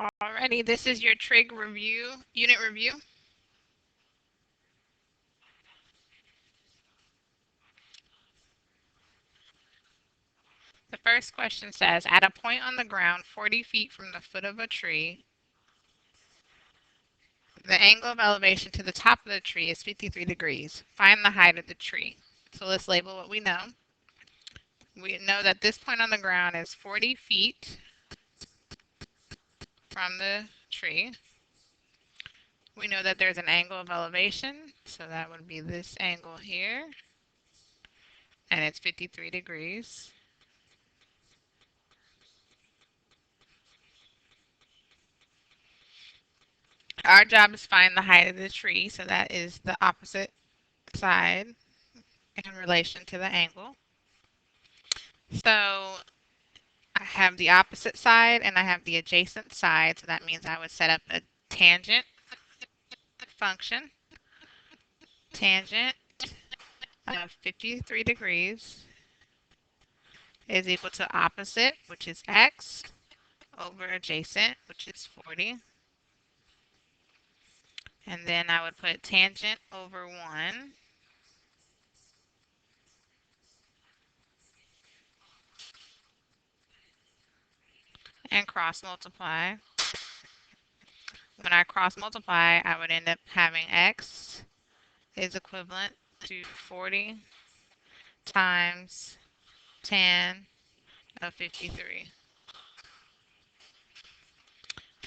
Alrighty, this is your trig review, unit review. The first question says, at a point on the ground 40 feet from the foot of a tree, the angle of elevation to the top of the tree is 53 degrees. Find the height of the tree. So let's label what we know. We know that this point on the ground is 40 feet from the tree. We know that there's an angle of elevation, so that would be this angle here, and it's 53 degrees. Our job is find the height of the tree, so that is the opposite side in relation to the angle. So I have the opposite side and I have the adjacent side, so that means I would set up a tangent function. Tangent of 53 degrees is equal to opposite, which is x, over adjacent, which is 40. And then I would put tangent over 1 and cross multiply. When I cross multiply, I would end up having x is equivalent to 40 times tan of 53.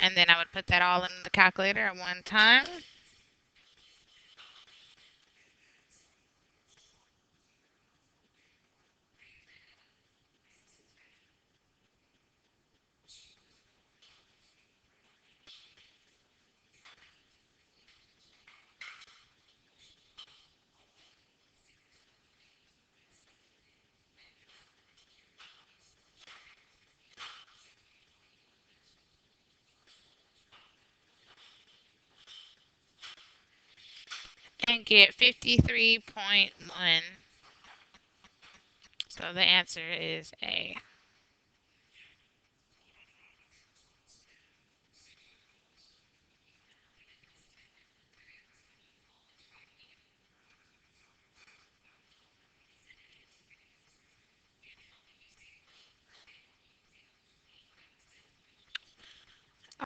And then I would put that all in the calculator at one time. And get 53.1. So the answer is A.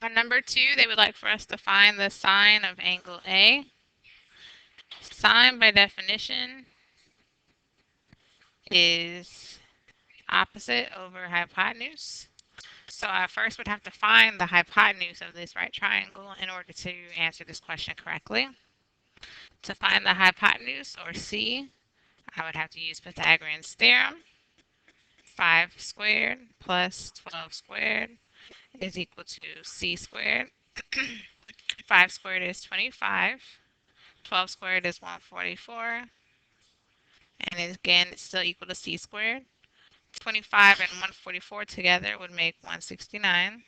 On number 2, they would like for us to find the sine of angle A. Sine, by definition, is opposite over hypotenuse. So I first would have to find the hypotenuse of this right triangle in order to answer this question correctly. To find the hypotenuse, or C, I would have to use Pythagorean's theorem. 5 squared plus 12 squared is equal to C squared. 5 squared is 25. 12 squared is 144. And again, it's still equal to C squared. 25 and 144 together would make 169.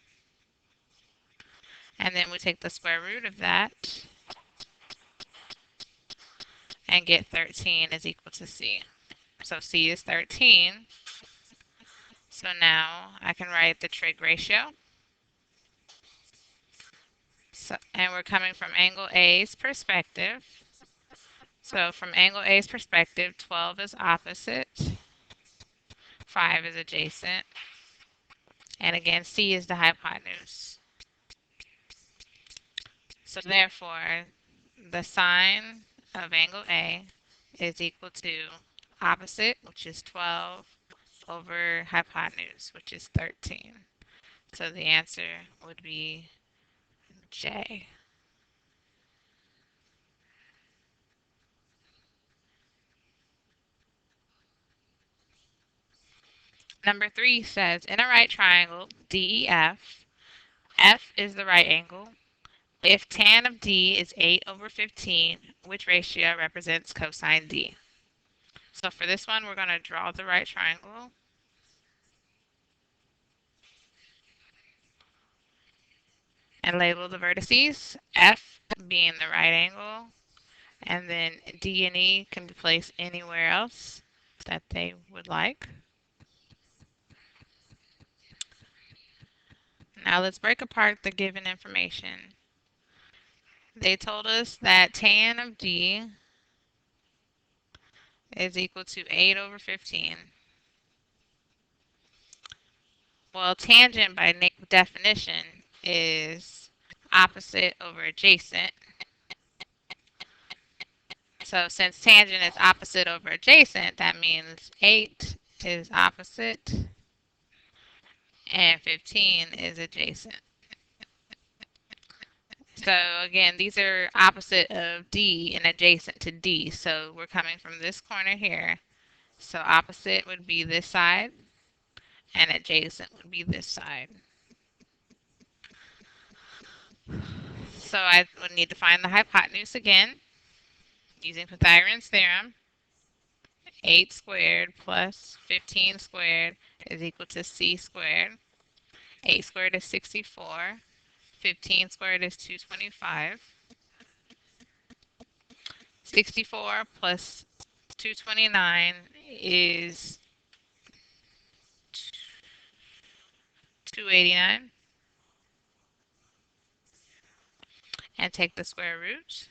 And then we take the square root of that and get 13 is equal to C. So C is 13. So now I can write the trig ratio. And we're coming from angle A's perspective. So from angle A's perspective, 12 is opposite, 5 is adjacent, and again, C is the hypotenuse. So therefore, the sine of angle A is equal to opposite, which is 12, over hypotenuse, which is 13. So the answer would be J. Number 3 says, in a right triangle, DEF, F is the right angle. If tan of D is 8 over 15, which ratio represents cosine D? So for this one, we're going to draw the right triangle. And label the vertices, F being the right angle, and then D and E can be placed anywhere else that they would like. Now let's break apart the given information. They told us that tan of D is equal to 8 over 15. Well, tangent by definition is opposite over adjacent. So since tangent is opposite over adjacent, that means 8 is opposite and 15 is adjacent. So again, these are opposite of D and adjacent to D. So we're coming from this corner here. So opposite would be this side and adjacent would be this side. So I would need to find the hypotenuse again using Pythagorean's theorem. 8 squared plus 15 squared is equal to c squared. 8 squared is 64. 15 squared is 225. 64 plus 229 is 289. And take the square root.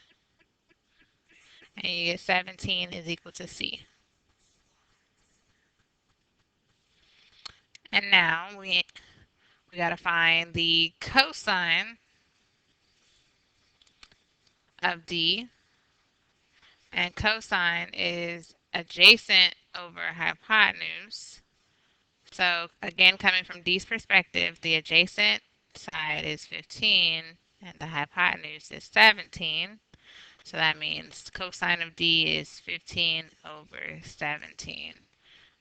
And you get 17 is equal to c. And now we got to find the cosine of d. And cosine is adjacent over hypotenuse. So again, coming from D's perspective, the adjacent side is 15 and the hypotenuse is 17. So that means cosine of D is 15 over 17,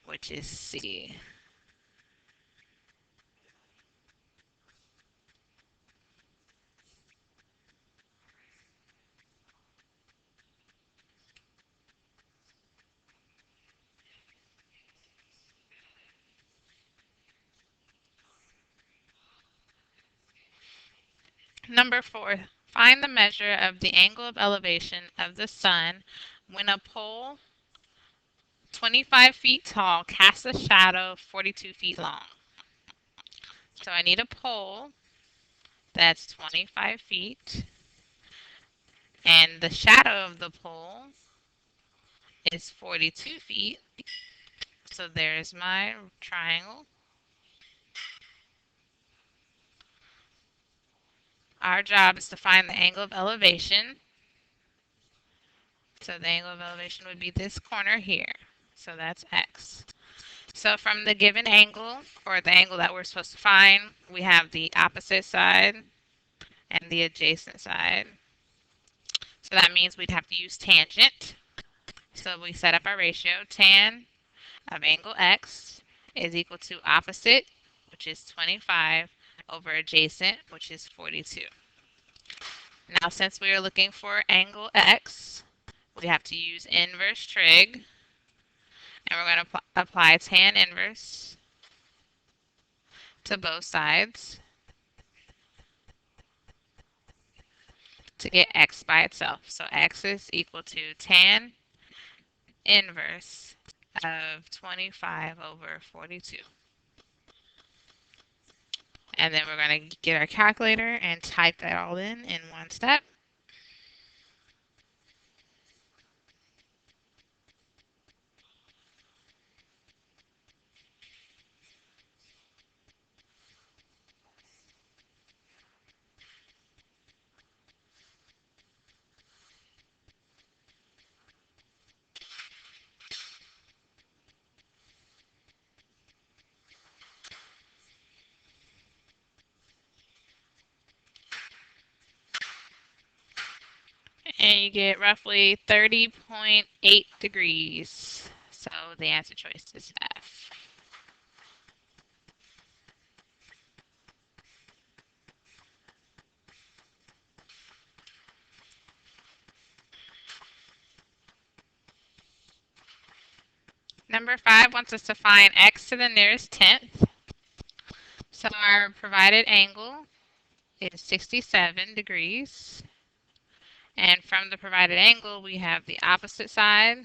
which is C. Number 4, find the measure of the angle of elevation of the sun when a pole 25 feet tall casts a shadow 42 feet long. So I need a pole that's 25 feet, and the shadow of the pole is 42 feet. So there's my triangle. Our job is to find the angle of elevation. So the angle of elevation would be this corner here. So that's x. So from the given angle, or the angle that we're supposed to find, we have the opposite side and the adjacent side. So that means we'd have to use tangent. So we set up our ratio. Tan of angle x is equal to opposite, which is 25, over adjacent, which is 42. Now, since we are looking for angle x, we have to use inverse trig, and we're going to apply tan inverse to both sides to get x by itself. So x is equal to tan inverse of 25 over 42. And then we're going to get our calculator and type that all in one step. And you get roughly 30.8 degrees. So the answer choice is F. Number 5 wants us to find x to the nearest tenth. So our provided angle is 67 degrees. And from the provided angle, we have the opposite side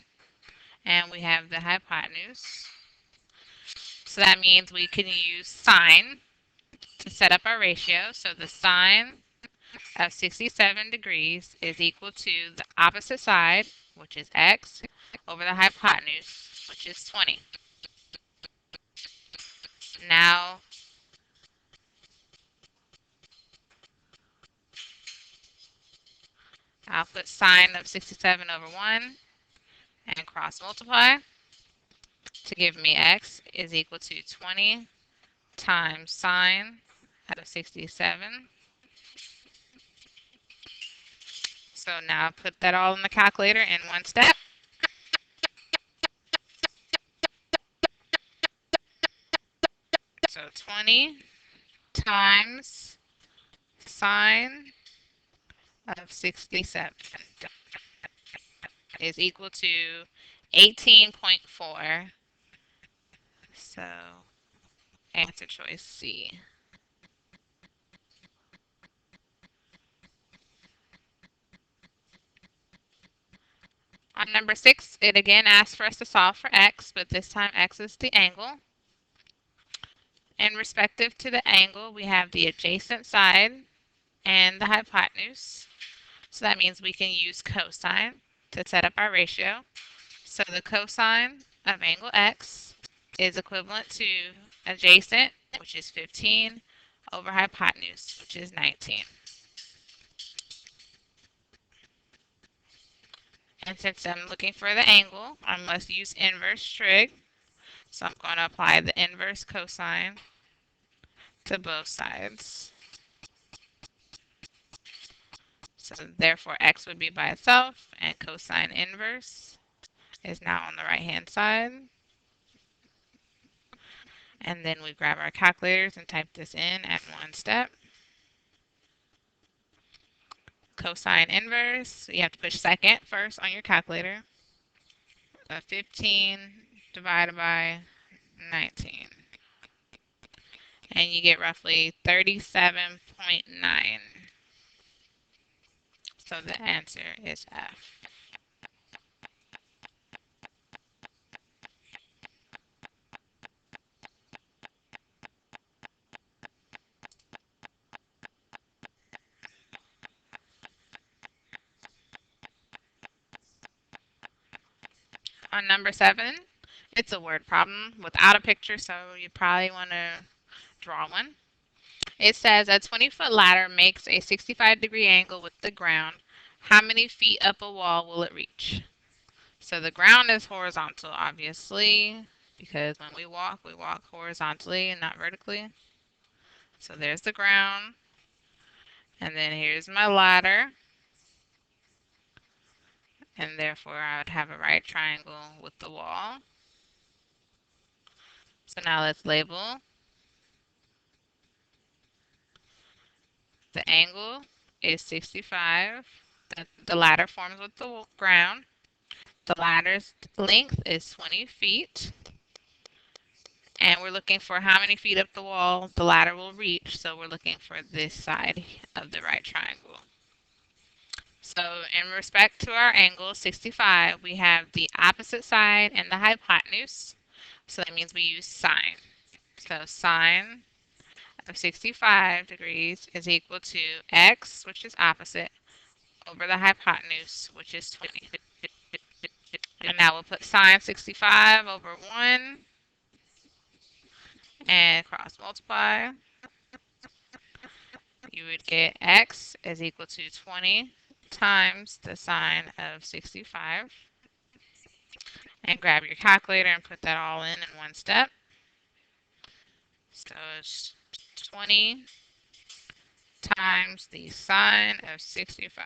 and we have the hypotenuse. So that means we can use sine. to set up our ratio. So the sine of 67 degrees is equal to the opposite side, which is x, over the hypotenuse, which is 20. Now I'll put sine of 67 over 1 and cross multiply to give me x is equal to 20 times sine of 67. So now put that all in the calculator in one step. So 20 times sine of 67 is equal to 18.4. So answer choice C. On number 6, it again asks for us to solve for x, but this time x is the angle. And respective to the angle, we have the adjacent side and the hypotenuse. So that means we can use cosine to set up our ratio. So the cosine of angle x is equivalent to adjacent, which is 15, over hypotenuse, which is 19. And since I'm looking for the angle, I must use inverse trig. So I'm going to apply the inverse cosine to both sides. So therefore x would be by itself, and cosine inverse is now on the right hand side. And then we grab our calculators and type this in at one step. Cosine inverse, you have to push second first on your calculator. 15 divided by 19. And you get roughly 37.9. So the answer is F. On number 7, it's a word problem without a picture, so you probably want to draw one. It says a 20-foot ladder makes a 65-degree angle with the ground. How many feet up a wall will it reach? So the ground is horizontal, obviously, because when we walk horizontally and not vertically. So there's the ground. And then here's my ladder. And therefore I would have a right triangle with the wall. So now let's label the angle is 65. The ladder forms with the ground. The ladder's length is 20 feet. And we're looking for how many feet up the wall the ladder will reach. So we're looking for this side of the right triangle. So in respect to our angle 65, we have the opposite side and the hypotenuse. So that means we use sine. So sine of 65 degrees is equal to x, which is opposite, over the hypotenuse, which is 20. And now we'll put sine 65 over 1 and cross multiply. You would get x is equal to 20 times the sine of 65. And grab your calculator and put that all in one step. So it's 20 times the sine of 65.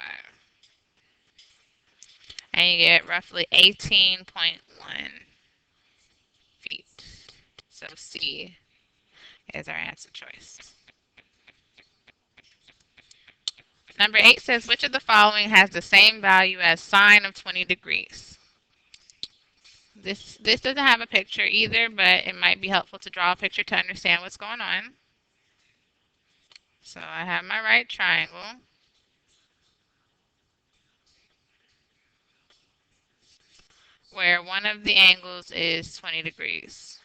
And you get roughly 18.1 feet. So C is our answer choice. Number 8 says, which of the following has the same value as sine of 20 degrees? This doesn't have a picture either, but it might be helpful to draw a picture to understand what's going on. So I have my right triangle. Where one of the angles is 20 degrees.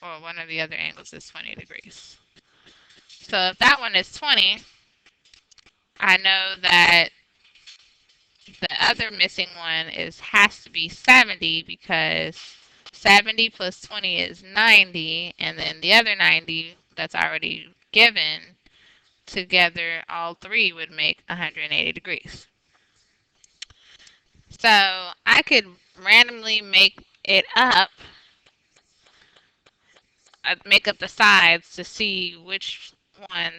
Or one of the other angles is 20 degrees. So if that one is 20, I know that the other missing one has to be 70 because 70 plus 20 is 90, and then the other 90 that's already given together, all three would make 180 degrees. So I could randomly make up the sides to see which one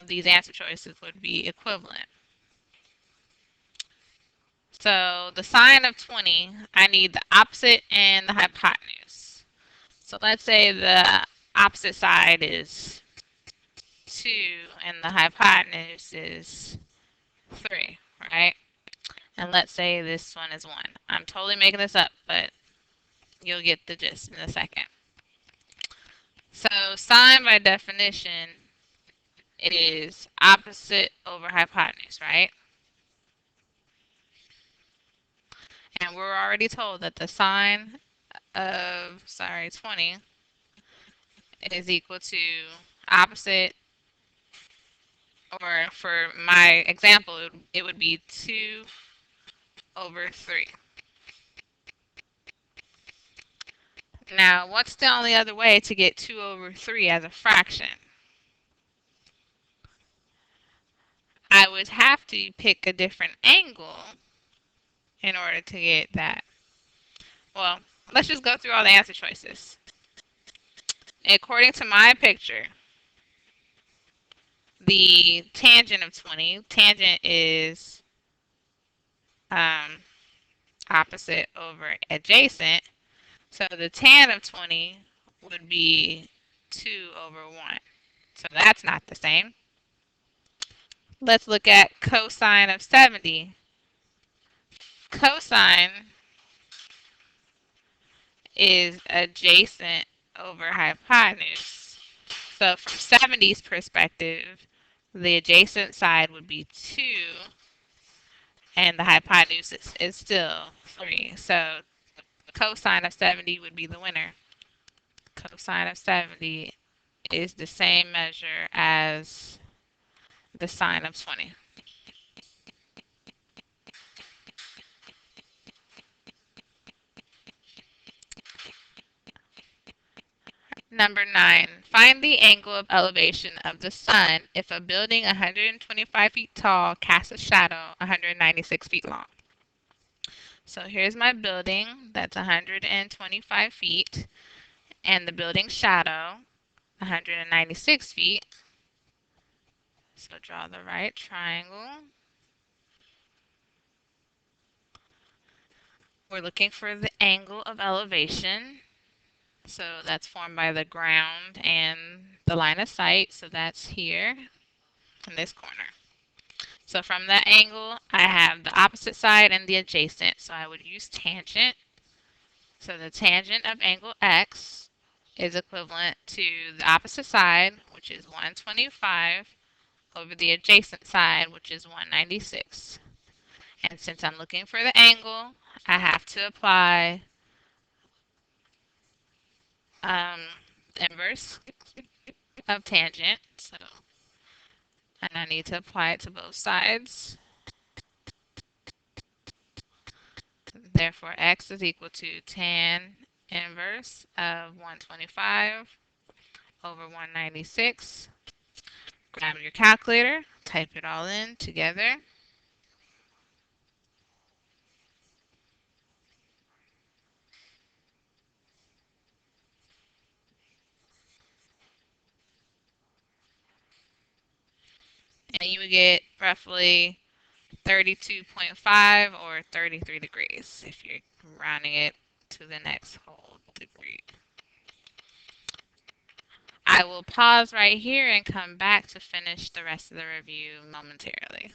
of these answer choices would be equivalent. So the sine of 20, I need the opposite and the hypotenuse. So let's say the opposite side is 2 and the hypotenuse is 3, right? And let's say this one is 1. I'm totally making this up, but you'll get the gist in a second. So sine by definition is opposite over hypotenuse, right? And we're already told that the sine of, 20 is equal to opposite, or for my example, it would be 2 over 3. Now, what's the only other way to get 2 over 3 as a fraction? I would have to pick a different angle in order to get that. Well, let's just go through all the answer choices. According to my picture, the tangent of 20, tangent is opposite over adjacent. So the tan of 20 would be 2 over 1. So that's not the same. Let's look at cosine of 70. Cosine is adjacent over hypotenuse. So from 70's perspective, the adjacent side would be 2, and the hypotenuse is still 3. So cosine of 70 would be the winner. Cosine of 70 is the same measure as the sine of 20. Number 9. Find the angle of elevation of the sun if a building 125 feet tall casts a shadow 196 feet long. So here's my building that's 125 feet, and the building shadow 196 feet. So draw the right triangle. We're looking for the angle of elevation. So that's formed by the ground and the line of sight. So that's here in this corner. So from that angle, I have the opposite side and the adjacent. So I would use tangent. So the tangent of angle x is equivalent to the opposite side, which is 125, over the adjacent side, which is 196. And since I'm looking for the angle, I have to apply um, inverse of tangent. And I need to apply it to both sides. Therefore, x is equal to tan inverse of 125 over 196. Grab your calculator, type it all in together. And you would get roughly 32.5 or 33 degrees if you're rounding it to the next whole degree. I will pause right here and come back to finish the rest of the review momentarily.